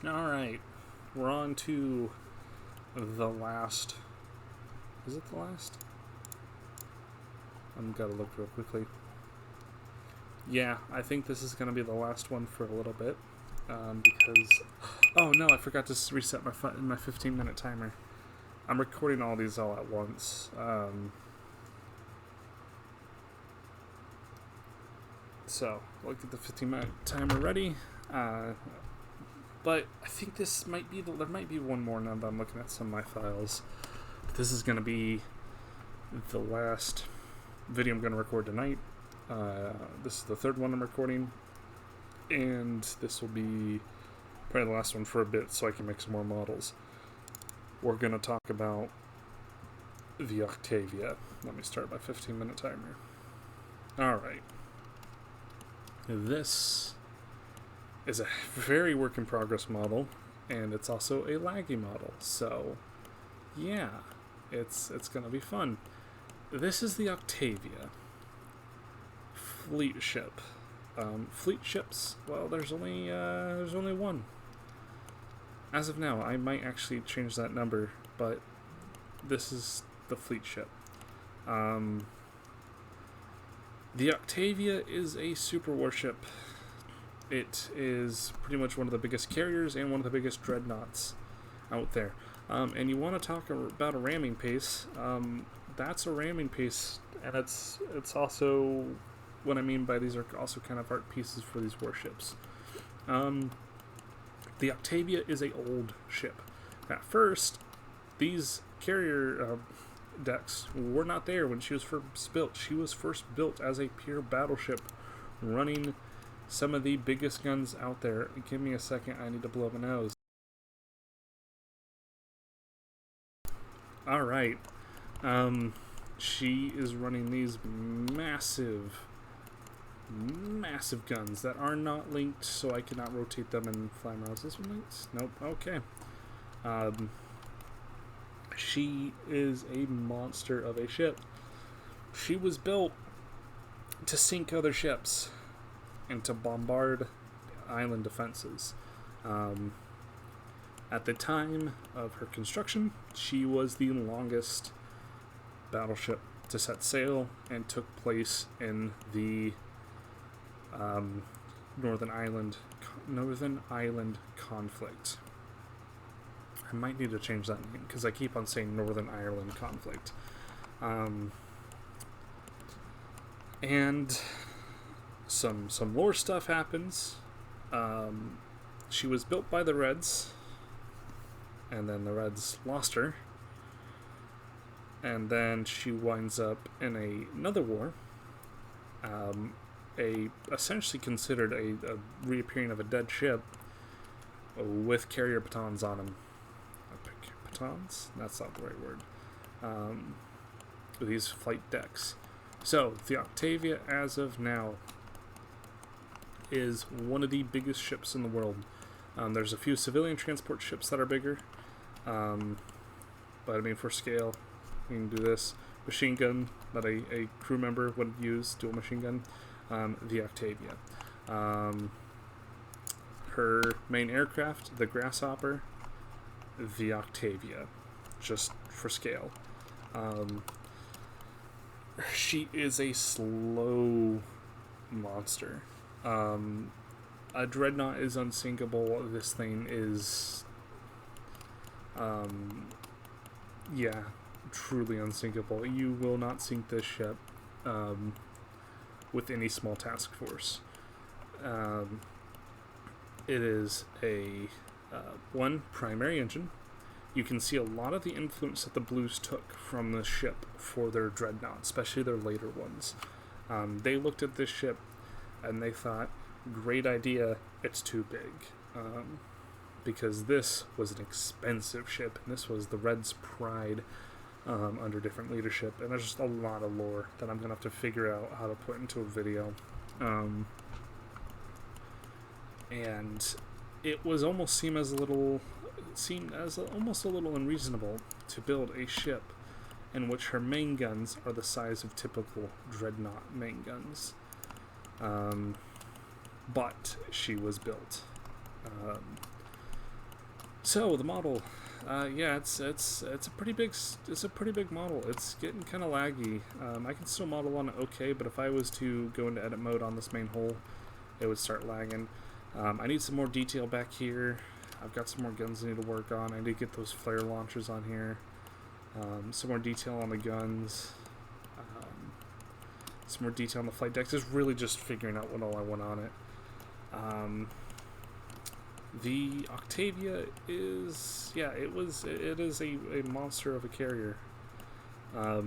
Alright, we're on to the last. Is it the last? I'm gotta look real quickly. Yeah, I think this is gonna be the last one for a little bit. Because. Oh no, I forgot to reset my 15-minute timer. I'm recording all these all at once. So, we'll get the 15-minute timer ready. But I think this might be there might be one more now that I'm looking at some of my files. This is going to be the last video I'm going to record tonight. This is the third one I'm recording, and this will be probably the last one for a bit so I can make some more models. We're going to talk about the Octavia. Let me start my 15-minute timer. Alright. This is a very work in progress model, and it's also a laggy model, so yeah, it's gonna be fun. This is the Octavia fleet ship. Fleet ships, well, there's only one as of now. I might actually change that number, but this is the fleet ship. The Octavia is a super warship. It is pretty much one of the biggest carriers and one of the biggest dreadnoughts out there. And you want to talk about a ramming pace. That's a ramming pace, and it's also what I mean by these are also kind of art pieces for these warships. The Octavia is a old ship. At first, these carrier decks were not there when she was first built. She was first built as a pure battleship, running some of the biggest guns out there. Give me a second, I need to blow my nose. Alright. She is running these massive guns that are not linked, so I cannot rotate them and fly them around. Is this one linked? Nope. Okay. She is a monster of a ship. She was built to sink other ships and to bombard island defenses. At the time of her construction, she was the longest battleship to set sail and took place in the Northern Ireland conflict. I might need to change that name because I keep on saying Northern Ireland conflict. And some lore stuff happens. She was built by the Reds, and then the Reds lost her, and then she winds up in another war. Essentially considered a reappearing of a dead ship with carrier batons on them. Batons? That's not the right word. These flight decks. So, the Octavia, as of now, is one of the biggest ships in the world. There's a few civilian transport ships that are bigger. But I mean, for scale, you can do this. Machine gun that a crew member would use, dual machine gun. The Octavia. Her main aircraft, the Grasshopper, the Octavia, just for scale. She is a slow monster. A dreadnought is unsinkable. This thing is, truly unsinkable. You will not sink this ship with any small task force. It is a one primary engine. You can see a lot of the influence that the Blues took from this ship for their dreadnought, especially their later ones. They looked at this ship and they thought, great idea, it's too big. Because this was an expensive ship, and this was the Reds' pride under different leadership. And there's just a lot of lore that I'm going to have to figure out how to put into a video. And it was almost seemed as almost a little unreasonable to build a ship in which her main guns are the size of typical dreadnought main guns. But she was built. So the model, yeah, it's a pretty big model. It's getting kind of laggy. I can still model on it okay, but if I was to go into edit mode on this main hole, it would start lagging. I need some more detail back here. I've got some more guns I need to work on. I need to get those flare launchers on here. Some more detail on the guns. Some more detail on the flight decks. Just really just figuring out what all I want on it. The Octavia is, yeah, it is a monster of a carrier. I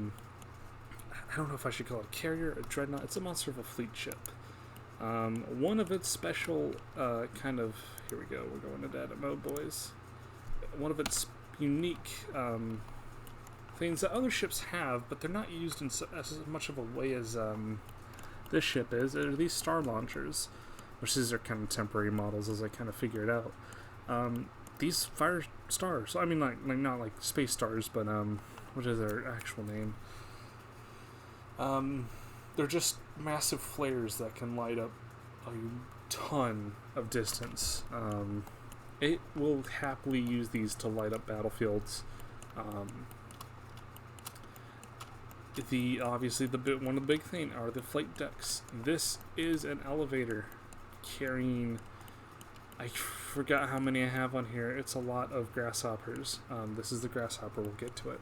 don't know if I should call it a carrier, a dreadnought. It's a monster of a fleet ship. One of its special kind of, here we go, we're going into edit mode, boys. One of its unique things that other ships have, but they're not used in as much of a way as this ship is, are these star launchers, which these are kind of temporary models as I kind of figure it out. These fire stars, I mean, like not like space stars, but what is their actual name? They're just massive flares that can light up a ton of distance. It will happily use these to light up battlefields. Obviously one of the big thing are the flight decks. This is an elevator carrying, I forgot how many I have on here. It's a lot of grasshoppers. This is the grasshopper. We'll get to it.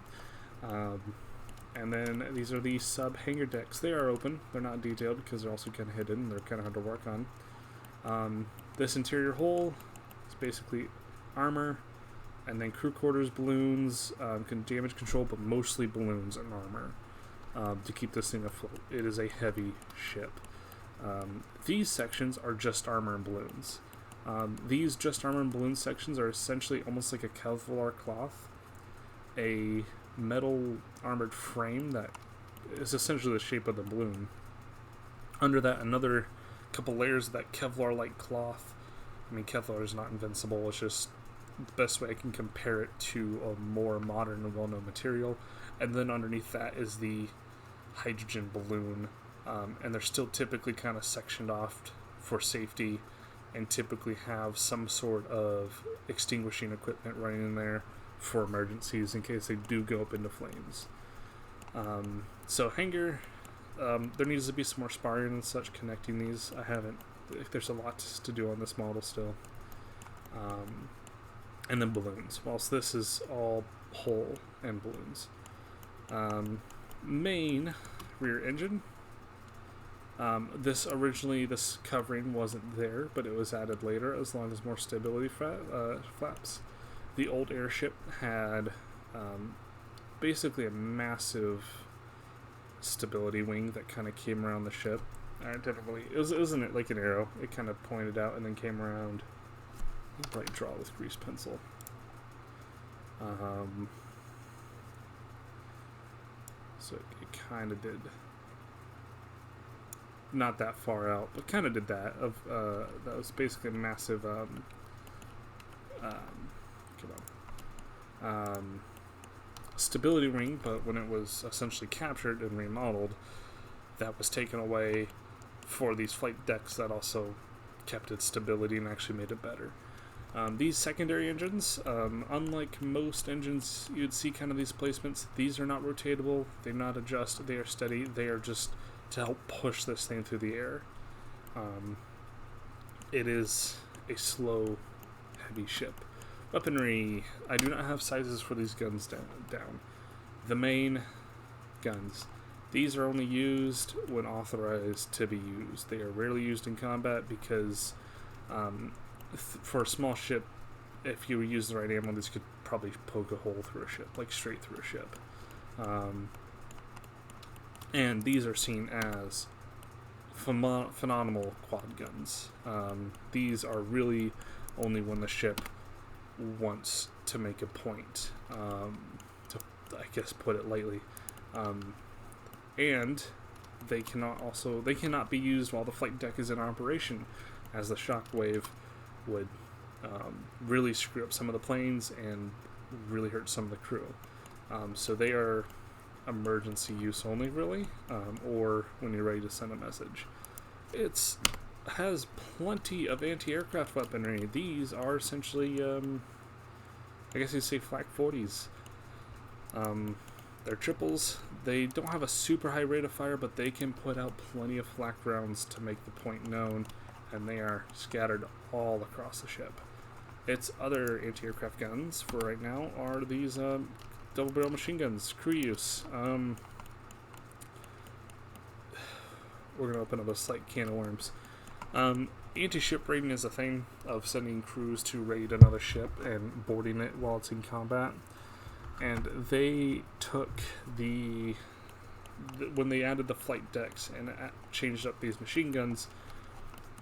And then these are the sub hangar decks. They are open. They're not detailed because they're also kind of hidden. They're kind of hard to work on. This interior hull is basically armor, and then crew quarters, balloons, damage control, but mostly balloons and armor to keep this thing afloat. It is a heavy ship. These sections are just armor and balloons. These just armor and balloon sections are essentially almost like a Kevlar cloth, a metal armored frame that is essentially the shape of the balloon. Under that, another couple layers of that Kevlar-like cloth. I mean, Kevlar is not invincible. It's just the best way I can compare it to a more modern and well-known material. And then underneath that is the hydrogen balloon. And they're still typically kind of sectioned off for safety and typically have some sort of extinguishing equipment running in there for emergencies in case they do go up into flames. So hangar, there needs to be some more sparring and such connecting these. There's a lot to do on this model still. And then balloons, whilst this is all hull and balloons. Main rear engine. This covering wasn't there, but it was added later as long as more stability flaps. The old airship had basically a massive stability wing that kind of came around the ship. It wasn't like an arrow. It kind of pointed out and then came around. You can probably draw with grease pencil. So it kind of did. Not that far out, but kind of did that. That was basically a massive stability ring, but when it was essentially captured and remodeled, that was taken away for these flight decks that also kept its stability and actually made it better. These secondary engines, unlike most engines you'd see kind of these placements, these are not rotatable, they not adjust, they are steady, they are just to help push this thing through the air. It is a slow, heavy ship. Weaponry. I do not have sizes for these guns down. The main guns. These are only used when authorized to be used. They are rarely used in combat because for a small ship, if you use the right ammo, these could probably poke a hole through a ship, like straight through a ship. And these are seen as phenomenal quad guns. These are really only when the ship wants to make a point, to, I guess, put it lightly. And they cannot be used while the flight deck is in operation, as the shockwave would really screw up some of the planes and really hurt some of the crew. So they are emergency use only, really, or when you're ready to send a message. It has plenty of anti-aircraft weaponry. These are essentially I guess you'd say flak 40s. They're triples. They don't have a super high rate of fire, but they can put out plenty of flak rounds to make the point known, and they are scattered all across the ship. Its other anti-aircraft guns for right now are these double barrel machine guns, crew use. We're going to open up a slight can of worms. Anti-ship raiding is a thing of sending crews to raid another ship and boarding it while it's in combat. And they took when they added the flight decks and changed up these machine guns,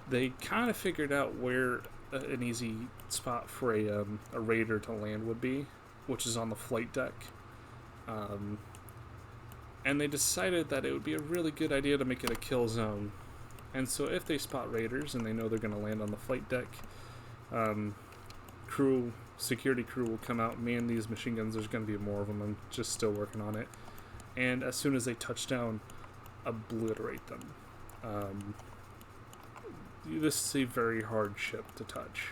they kind of figured out where an easy spot for a raider to land would be, which is on the flight deck. And they decided that it would be a really good idea to make it a kill zone. And so if they spot raiders and they know they're going to land on the flight deck, security crew will come out, man these machine guns. There's going to be more of them. I'm just still working on it. And as soon as they touch down, obliterate them. This is a very hard ship to touch.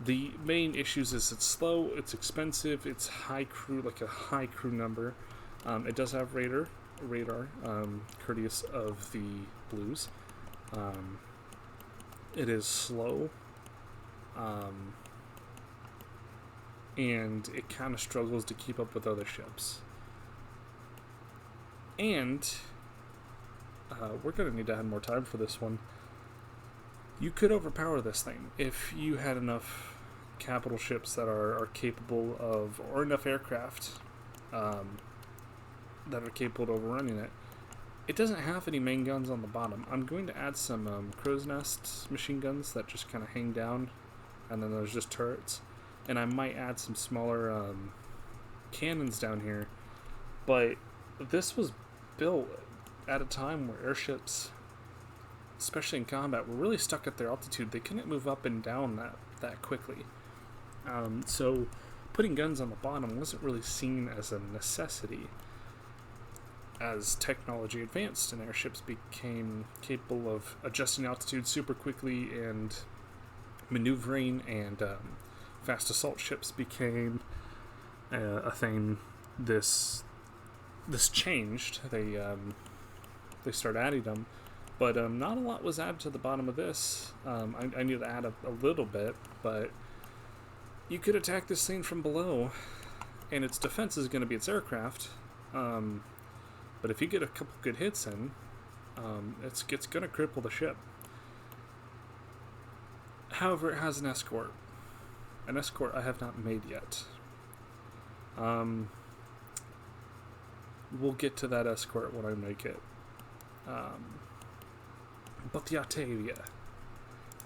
The main issues is it's slow, it's expensive, it's high crew, like a high crew number. It does have radar, courteous of the Blues. It is slow, and it kind of struggles to keep up with other ships. And we're going to need to add more time for this one. You could overpower this thing if you had enough capital ships that are capable of, or enough aircraft that are capable of overrunning it. It doesn't have any main guns on the bottom. I'm going to add some crow's nest machine guns that just kind of hang down, and then there's just turrets. And I might add some smaller cannons down here. But this was built at a time where airships, especially in combat, were really stuck at their altitude. They couldn't move up and down that quickly. So putting guns on the bottom wasn't really seen as a necessity. As technology advanced and airships became capable of adjusting altitude super quickly and maneuvering, and fast assault ships became a thing, this changed. They started adding them, but not a lot was added to the bottom of this. I need to add a little bit, but you could attack this thing from below, and its defense is going to be its aircraft. But if you get a couple good hits in, it's going to cripple the ship. However, it has an escort. An escort I have not made yet. We'll get to that escort when I make it. But the Octavia.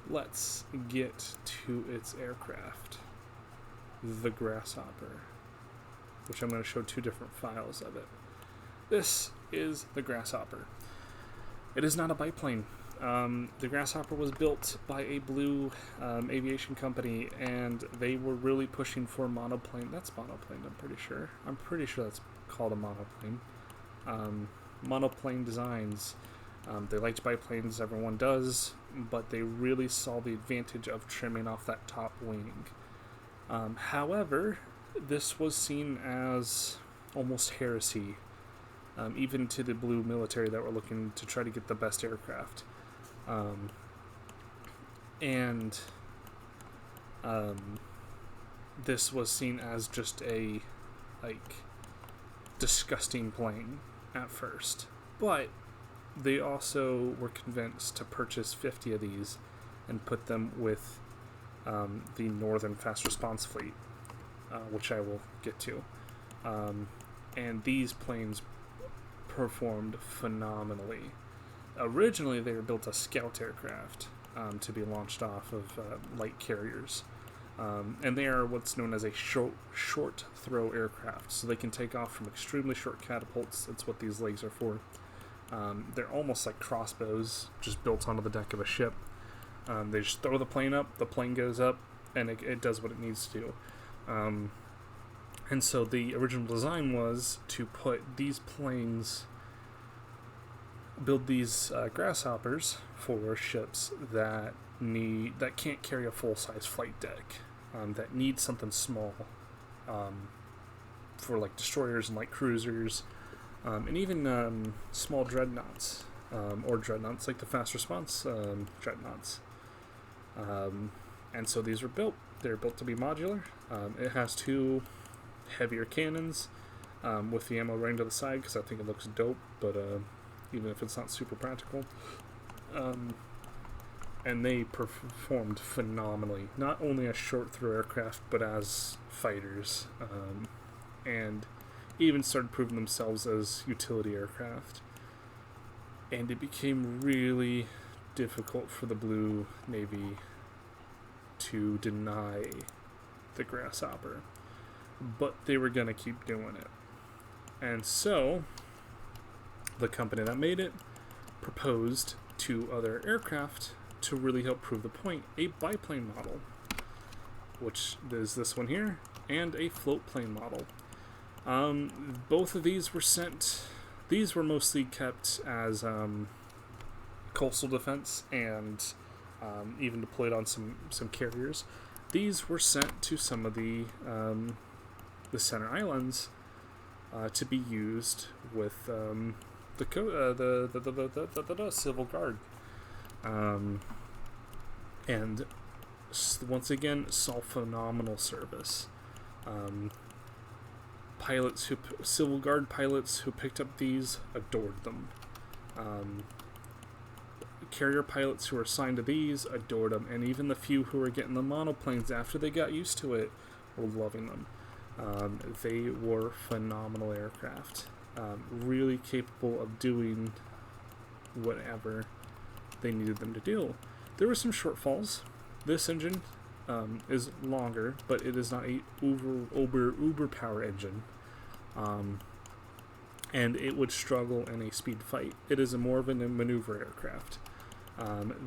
Let's get to its aircraft. The Grasshopper. Which I'm going to show two different files of it. This is the Grasshopper. It is not a biplane. The Grasshopper was built by a blue aviation company, and they were really pushing for monoplane. That's monoplane, I'm pretty sure. I'm pretty sure that's called a monoplane. Monoplane designs. They liked biplanes, everyone does, but they really saw the advantage of trimming off that top wing. However, this was seen as almost heresy. Even to the blue military that were looking to try to get the best aircraft. This was seen as just a, disgusting plane at first. But they also were convinced to purchase 50 of these and put them with the Northern Fast Response Fleet, which I will get to. And these planes performed phenomenally. Originally, they were built as scout aircraft to be launched off of light carriers, and they are what's known as a short throw aircraft. So they can take off from extremely short catapults. That's what these legs are for. They're almost like crossbows, just built onto the deck of a ship. They just throw the plane up, the plane goes up, and it does what it needs to do. And so the original design was to put these planes, build these grasshoppers for ships that can't carry a full-size flight deck, that need something small, for like destroyers and light cruisers, and even small dreadnoughts, or dreadnoughts like the fast response dreadnoughts. And so these were built. They're built to be modular. It has 2 heavier cannons, with the ammo running to the side because I think it looks dope, but even if it's not super practical. And they performed phenomenally, not only as short-throw aircraft, but as fighters, and even started proving themselves as utility aircraft. And it became really difficult for the Blue Navy to deny the Grasshopper, but they were going to keep doing it. And so, the company that made it proposed 2 other aircraft to really help prove the point: a biplane model, which is this one here, and a float plane model. Both of these were sent. These were mostly kept as coastal defense and even deployed on some carriers. These were sent to some of the center islands to be used with the Civil Guard. And once again, saw phenomenal service. Civil Guard pilots who picked up these adored them. Carrier pilots who were assigned to these adored them, and even the few who were getting the monoplanes after they got used to it were loving them. They were phenomenal aircraft, really capable of doing whatever they needed them to do. There were some shortfalls. This engine is longer, but it is not a uber power engine, and it would struggle in a speed fight. It is more of a maneuver aircraft.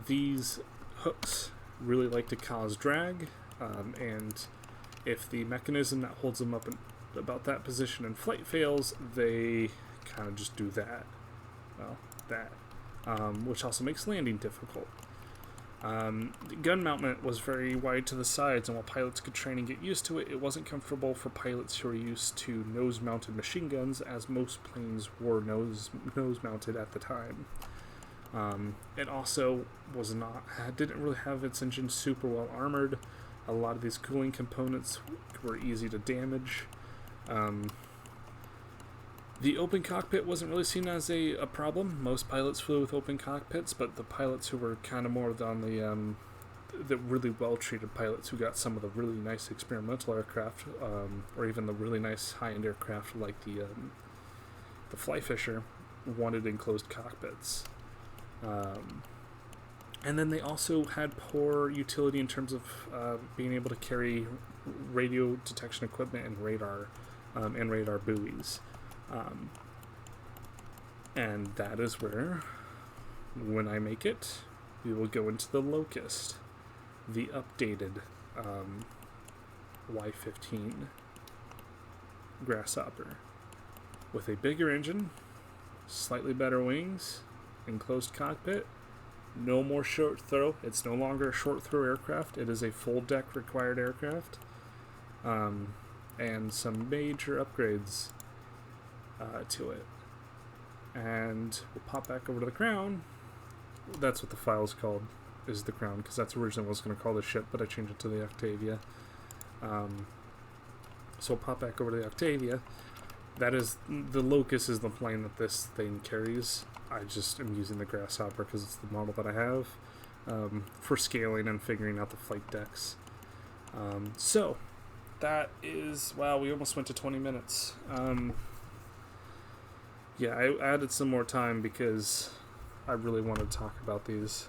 These hooks really like to cause drag, and if the mechanism that holds them up in about that position in flight fails, they kind of just do that. Which also makes landing difficult. The gun mountment was very wide to the sides, and while pilots could train and get used to it, it wasn't comfortable for pilots who were used to nose-mounted machine guns, as most planes were nose-mounted at the time. It also didn't really have its engine super well armored. A lot of these cooling components were easy to damage. The open cockpit wasn't really seen as a problem. Most pilots flew with open cockpits, but the pilots who were kind of more on the really well-treated pilots who got some of the really nice experimental aircraft, or even the really nice high-end aircraft like the Flyfisher, wanted enclosed cockpits. And then they also had poor utility in terms of being able to carry radio detection equipment and radar buoys. And that is where, when I make it, we will go into the Locust, the updated Y-15 Grasshopper, with a bigger engine, slightly better wings, enclosed cockpit, no more short throw. It's no longer a short throw aircraft. It is a full deck required aircraft, and some major upgrades to it. And we'll pop back over to the Crown. That's what the file is called, is the Crown, because that's originally what I was going to call the ship, but I changed it to the Octavia. So we'll pop back over to the Octavia. That is, the Locust is the plane that this thing carries. I just am using the Grasshopper because it's the model that I have, for scaling and figuring out the flight decks. So that is, wow, we almost went to 20 minutes. Yeah, I added some more time because I really wanted to talk about these.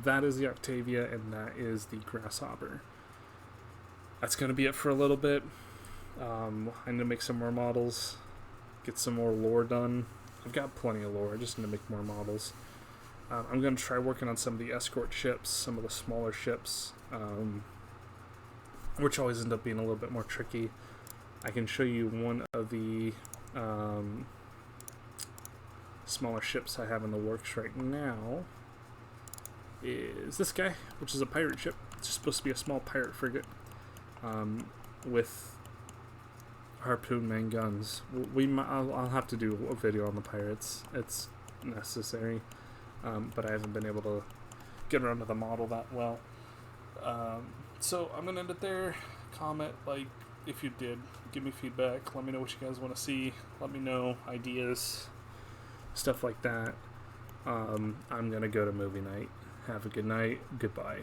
That is the Octavia, and that is the Grasshopper. That's going to be it for a little bit. I need to make some more models, get some more lore done. I've got plenty of lore, I just need to make more models. I'm going to try working on some of the escort ships, some of the smaller ships, which always end up being a little bit more tricky. I can show you one of the smaller ships I have in the works right now. is this guy, which is a pirate ship. It's just supposed to be a small pirate frigate with harpoon main guns. I'll have to do a video on the pirates. It's necessary, but I haven't been able to get around to the model that well. So I'm gonna end it there. Comment, like, if you did, give me feedback. Let me know what you guys want to see. Let me know ideas, stuff like that. I'm gonna go to movie night. Have a good night. Goodbye.